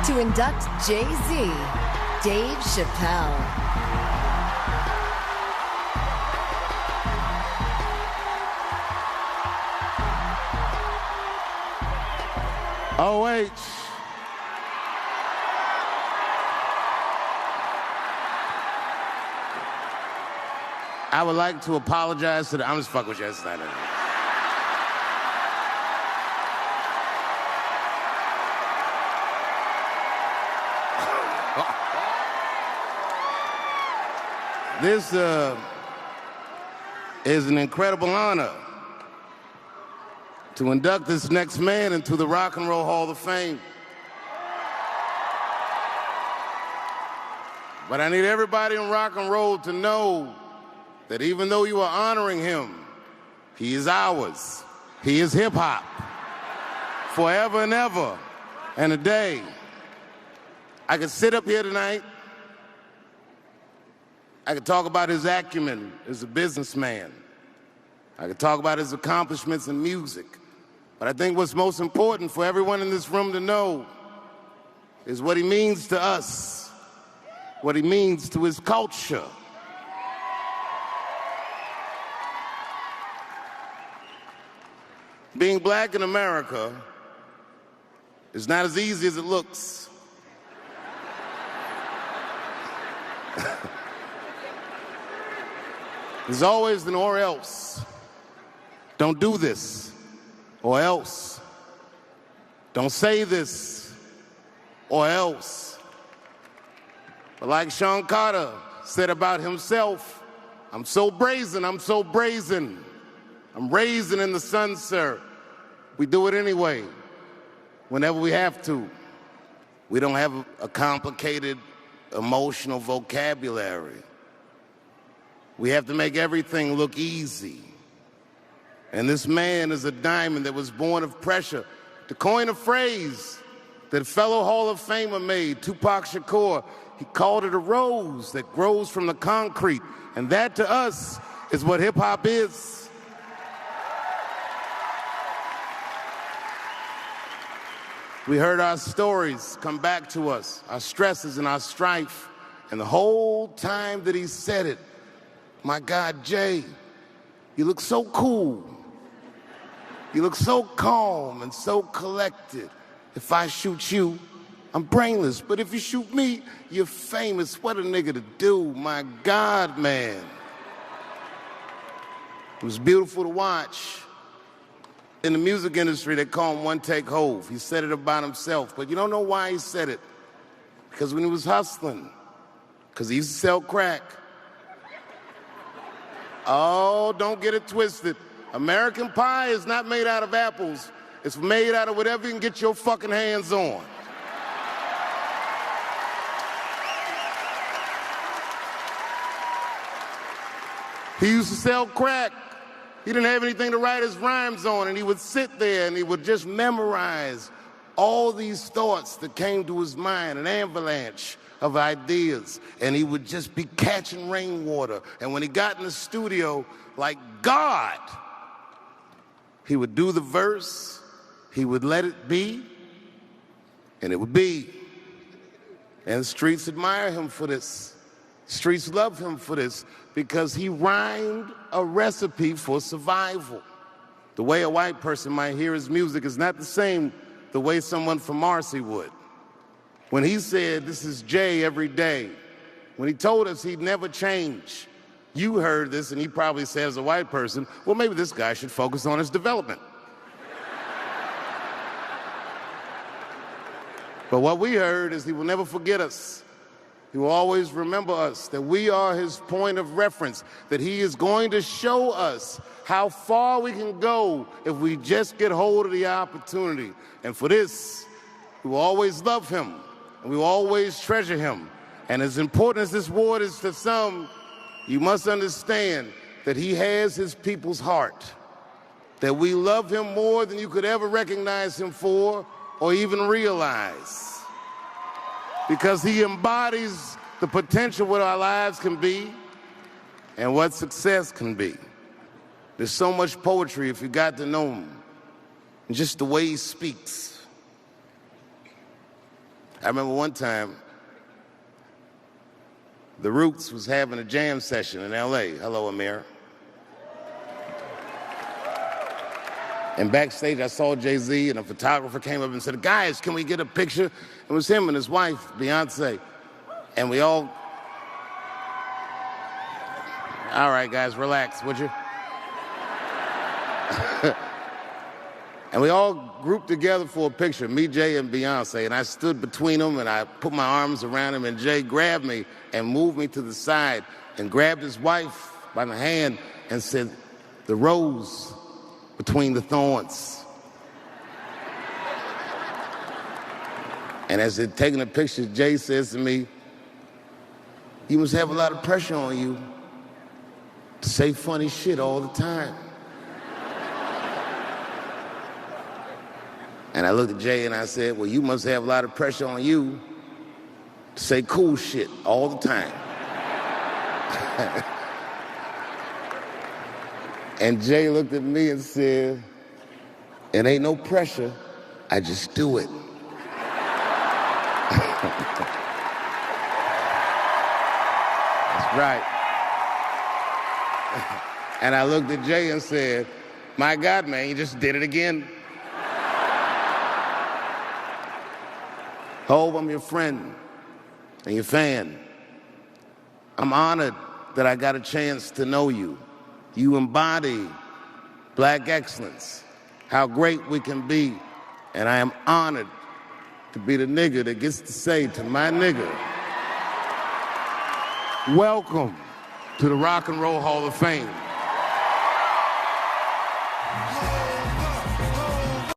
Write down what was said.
To induct Jay-Z, Dave Chappelle. OH. I would like to apologize to the... I'm just fucking with you. It's not This is an incredible honor to induct this next man into the Rock and Roll Hall of Fame. But I need everybody in rock and roll to know that even though you are honoring him, he is ours. He is hip-hop. Forever and ever and a day. I could sit up here tonight. I could talk about his acumen as a businessman. I could talk about his accomplishments in music. But I think what's most important for everyone in this room to know is what he means to us, what he means to his culture. Being black in America is not as easy as it looks. There's always an or else. Don't do this, or else. Don't say this, or else. But like Sean Carter said about himself, I'm so brazen, I'm so brazen. I'm raising in the sun, sir. We do it anyway, whenever we have to. We don't have a complicated emotional vocabulary. We have to make everything look easy. And this man is a diamond that was born of pressure. To coin a phrase that a fellow Hall of Famer made, Tupac Shakur, he called it a rose that grows from the concrete. And that to us is what hip-hop is. We heard our stories come back to us, our stresses and our strife. And the whole time that he said it, my God, Jay, you look so cool. You look so calm and so collected. If I shoot you, I'm brainless. But if you shoot me, you're famous. What a nigga to do, my God, man. It was beautiful to watch. In the music industry, they call him One Take Hove. He said it about himself, but you don't know why he said it. Because when he was hustling, because he used to sell crack. Oh, don't get it twisted. American pie is not made out of apples. It's made out of whatever you can get your fucking hands on. He used to sell crack. He didn't have anything to write his rhymes on, and he would sit there and he would just memorize all these thoughts that came to his mind, an avalanche of ideas, and he would just be catching rainwater. And when he got in the studio, like God, he would do the verse, he would let it be, and it would be. And the streets admire him for this. Streets love him for this because he rhymed a recipe for survival. The way a white person might hear his music is not the same the way someone from Marcy would. When he said, this is Jay every day, when he told us he'd never change, you heard this and he probably said as a white person, well, maybe this guy should focus on his development. But what we heard is he will never forget us. He will always remember us, that we are his point of reference, that he is going to show us how far we can go if we just get hold of the opportunity. And for this, we will always love him, and we will always treasure him. And as important as this award is to some, you must understand that he has his people's heart, that we love him more than you could ever recognize him for or even realize. Because he embodies the potential what our lives can be and what success can be. There's so much poetry if you got to know him, and just the way he speaks. I remember one time, the Roots was having a jam session in L.A. Hello, Amir. And backstage, I saw Jay-Z, and a photographer came up and said, guys, can we get a picture? It was him and his wife, Beyonce. And we all right, guys, relax, would you? And we all grouped together for a picture, me, Jay, and Beyonce, and I stood between them, and I put my arms around him, and Jay grabbed me and moved me to the side and grabbed his wife by the hand and said, the rose between the thorns. And as they're taking a picture, Jay says to me, you must have a lot of pressure on you to say funny shit all the time. And I looked at Jay and I said, well, you must have a lot of pressure on you to say cool shit all the time. And Jay looked at me and said, it ain't no pressure, I just do it. That's right. And I looked at Jay and said, my God, man, you just did it again. Hov, I'm your friend and your fan. I'm honored that I got a chance to know you. You embody black excellence, how great we can be. And I am honored to be the nigga that gets to say to my nigga, welcome to the Rock and Roll Hall of Fame.